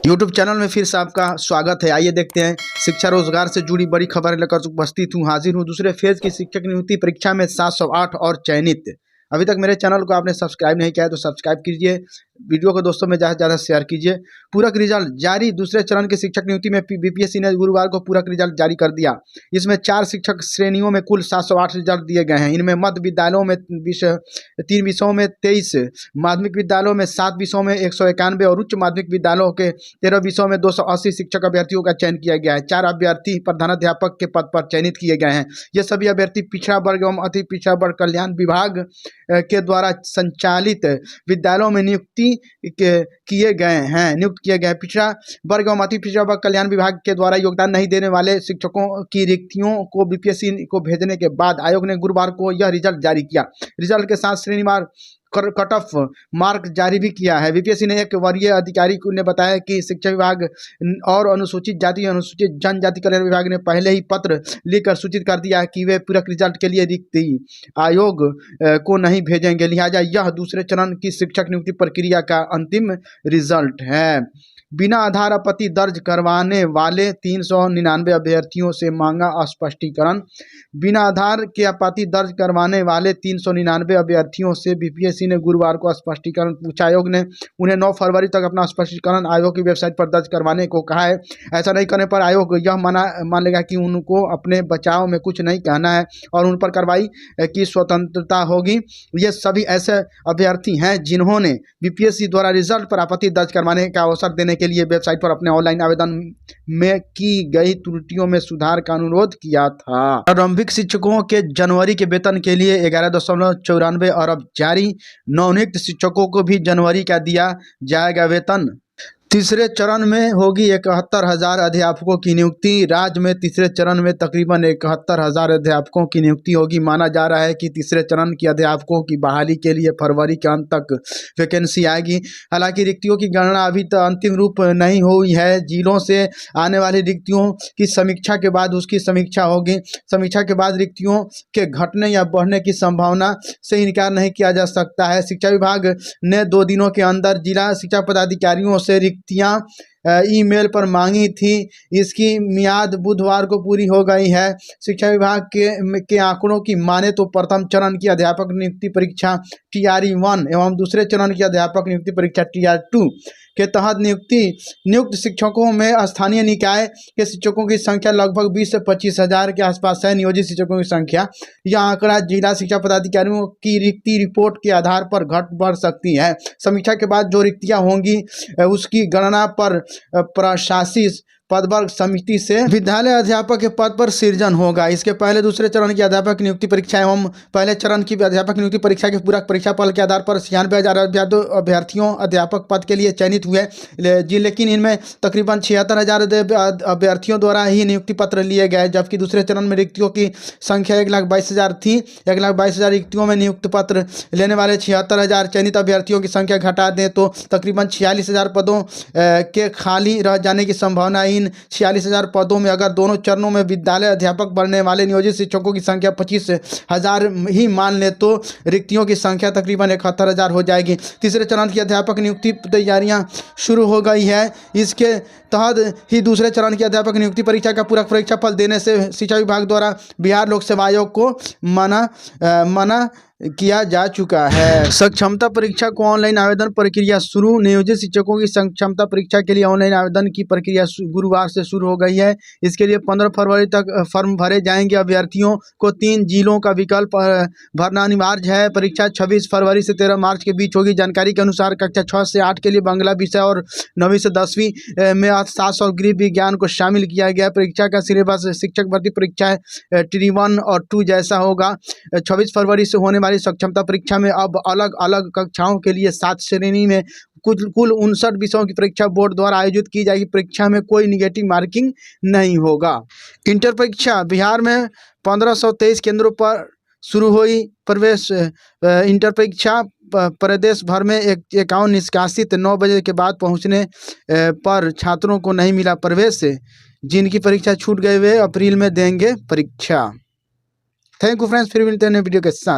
YouTube channel में फिर से आपका स्वागत है। आइए देखते हैं शिक्षा रोजगार से जुड़ी बड़ी खबर लेकर उपस्थित हूँ, हाजिर हूँ दूसरे फेज की शिक्षक नियुक्ति परीक्षा में 708 और चयनित। अभी तक मेरे चैनल को आपने सब्सक्राइब नहीं किया है तो सब्सक्राइब कीजिए, वीडियो को दोस्तों में ज़्यादा से ज़्यादा शेयर कीजिए। पूरक रिजल्ट जारी, दूसरे चरण के शिक्षक नियुक्ति में बीपीएससी ने गुरुवार को पूरक रिजल्ट जारी कर दिया। इसमें 4 शिक्षक श्रेणियों में कुल 708 रिजल्ट दिए गए हैं। इनमें मध्य विद्यालयों में 3 विषयों में 23, माध्यमिक विद्यालयों में 7 विषयों में 191 और उच्च माध्यमिक विद्यालयों के 13 विषयों में 280 शिक्षक अभ्यर्थियों का चयन किया गया है। 4 अभ्यर्थी प्रधानाध्यापक के पद पर चयनित किए गए हैं। ये सभी अभ्यर्थी पिछड़ा वर्ग एवं अति पिछड़ा वर्ग कल्याण विभाग के द्वारा संचालित विद्यालयों में नियुक्त किए गए। पिछड़ा वर्ग एवं अति पिछड़ा वर्ग कल्याण विभाग के द्वारा योगदान नहीं देने वाले शिक्षकों की रिक्तियों को बीपीएससी को भेजने के बाद आयोग ने गुरुवार को यह रिजल्ट जारी किया। रिजल्ट के साथ श्रेणीवार कट ऑफ मार्क जारी भी किया है। बीपीएससी ने एक वरीय अधिकारी ने बताया कि शिक्षा विभाग और अनुसूचित जाति अनुसूचित जनजाति कल्याण विभाग ने पहले ही पत्र लिखकर सूचित कर दिया है कि वे पूरक रिजल्ट के लिए रिक्ति आयोग को नहीं भेजेंगे, लिहाजा यह दूसरे चरण की शिक्षक नियुक्ति प्रक्रिया का अंतिम रिजल्ट है। बिना आधार आपत्ति दर्ज करवाने वाले 399 अभ्यर्थियों से मांगा स्पष्टीकरण। बिना आधार के आपत्ति दर्ज करवाने वाले 399 अभ्यर्थियों से बीपीएससी ने गुरुवार को स्पष्टीकरण पूछा। आयोग ने उन्हें 9 फरवरी तक अपना स्पष्टीकरण आयोग की वेबसाइट पर दर्ज करवाने को कहा है। ऐसा नहीं करने पर आयोग यह मान लेगा कि उनको अपने बचाव में कुछ नहीं कहना है और उन पर कार्रवाई की स्वतंत्रता होगी। ये सभी ऐसे अभ्यर्थी हैं जिन्होंने बीपीएससी द्वारा रिजल्ट पर आपत्ति दर्ज करवाने का अवसर देने के लिए वेबसाइट पर अपने ऑनलाइन आवेदन में की गई त्रुटियों में सुधार का अनुरोध किया था। प्रारंभिक शिक्षकों के जनवरी के वेतन के लिए 11.94 अरब जारी। नवनियुक्त शिक्षकों को भी जनवरी का दिया जाएगा वेतन। तीसरे चरण में होगी 71,000 अध्यापकों की नियुक्ति। राज्य में तीसरे चरण में तकरीबन 71,000 अध्यापकों की नियुक्ति होगी। माना जा रहा है कि तीसरे चरण की अध्यापकों की बहाली के लिए फरवरी के अंत तक वैकेंसी आएगी। हालांकि रिक्तियों की गणना अभी तक अंतिम रूप नहीं हुई है। जिलों से आने वाली रिक्तियों की समीक्षा के बाद उसकी समीक्षा होगी। समीक्षा के बाद रिक्तियों के घटने या बढ़ने की संभावना से इनकार नहीं किया जा सकता है। शिक्षा विभाग ने 2 दिनों के अंदर जिला शिक्षा पदाधिकारियों से रिक्तियां ईमेल पर मांगी थी। इसकी मियाद बुधवार को पूरी हो गई है। शिक्षा विभाग के आंकड़ों की माने तो प्रथम चरण की अध्यापक नियुक्ति परीक्षा TRE-1 एवं दूसरे चरण की अध्यापक नियुक्ति परीक्षा TR-2 के तहत नियुक्त शिक्षकों में स्थानीय निकाय के शिक्षकों की संख्या लगभग 20 से 25 हज़ार के आसपास है। नियोजित शिक्षकों की संख्या, यह आंकड़ा जिला शिक्षा पदाधिकारियों की रिक्ति रिपोर्ट के आधार पर घट बढ़ सकती है। समीक्षा के बाद जो रिक्तियां होंगी उसकी गणना पर प्रशासित पदवर्ग समिति से विद्यालय अध्यापक के पद पर सृजन होगा। इसके पहले दूसरे चरण की अध्यापक नियुक्ति परीक्षा एवं पहले चरण की अध्यापक नियुक्ति परीक्षा के पूरक परीक्षा फल के आधार पर 96,000 अभ्यर्थियों अध्यापक पद के लिए चयनित हुए लेकिन इनमें तकरीबन 76,000 अभ्यर्थियों द्वारा ही नियुक्ति पत्र लिए गए, जबकि दूसरे चरण में रिक्तियों की संख्या 1,22,000 थी। 1,22,000 रिक्तियों में नियुक्ति पत्र लेने वाले 76,000 चयनित अभ्यर्थियों की संख्या घटा दें तो तकरीबन 46,000 पदों के खाली रह जाने की संभावना। इन 46,000 पदों में अगर दोनों चरणों में विद्यालय अध्यापक बनने वाले नियोजित शिक्षकों की संख्या 25,000 ही मान ले तो रिक्तियों की संख्या तकरीबन 71,000 हो जाएगी। तीसरे चरण की अध्यापक नियुक्ति तैयारियां शुरू हो गई है। इसके तहत ही दूसरे चरण की अध्यापक नियुक्ति परीक्षा का पूरक परीक्षा फल देने से शिक्षा विभाग द्वारा बिहार लोक सेवा आयोग को मना किया जा चुका है। सक्षमता परीक्षा को ऑनलाइन आवेदन प्रक्रिया शुरू। नियोजित शिक्षकों की सक्षमता परीक्षा के लिए ऑनलाइन आवेदन की प्रक्रिया गुरुवार से शुरू हो गई है। इसके लिए 15 फरवरी तक फॉर्म भरे जाएंगे। अभ्यर्थियों को 3 जिलों का विकल्प भरना अनिवार्य है। परीक्षा 26 फरवरी से 13 मार्च के बीच होगी। जानकारी के अनुसार कक्षा 6 से 8 के लिए बांग्ला विषय और 9वीं से 10वीं में 700 गृह विज्ञान को शामिल किया गया। परीक्षा का सिलेबस शिक्षक भर्ती परीक्षा TRE-1 और 2 जैसा होगा। 26 फरवरी से होने वाली सक्षमता परीक्षा में अब अलग अलग कक्षाओं के लिए 7 श्रेणी में कुल 59 विषयों की परीक्षा बोर्ड द्वारा आयोजित की जाएगी। परीक्षा में कोई निगेटिव मार्किंग नहीं होगा। इंटर परीक्षा बिहार में 1523 केंद्रों पर शुरू हुई। प्रवेश इंटर परीक्षा प्रदेश भर में 51 निष्कासित 9 बजे के बाद पहुंचने पर छात्रों को नहीं मिला प्रवेश। जिनकी परीक्षा छूट गए वे अप्रैल में देंगे परीक्षा। थैंक यू फ्रेंड्स, फिर मिलते हैं नए वीडियो के साथ।